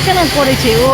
এখানে পড়েছে ও।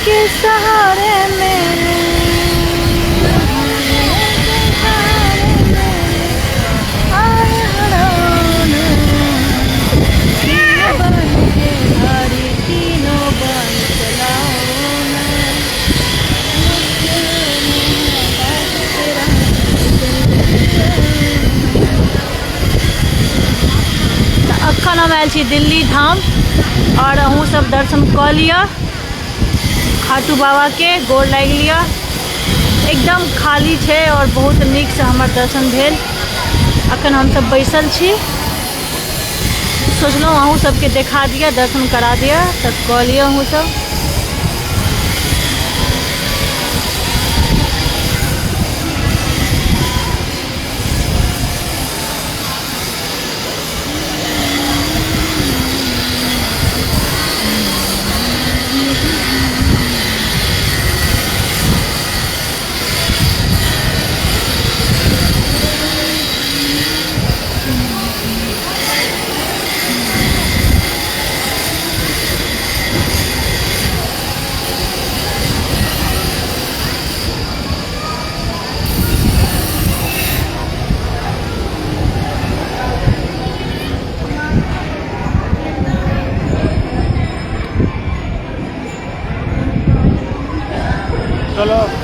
के सहारे मेरे तीनों बन अखन हम आयल छी दिल्ली धाम और अहूँ सब दर्शन क लिया खाटू बाबा के गोर लाग लिया। एकदम खाली छे और बहुत नीक से हमर दर्शन भेल। अखन हम सब बैसल छी, सोचलहुँ अहूँ सबके देखा दिया, दर्शन करा दिया, तब क लिया अहूँ सब। चलो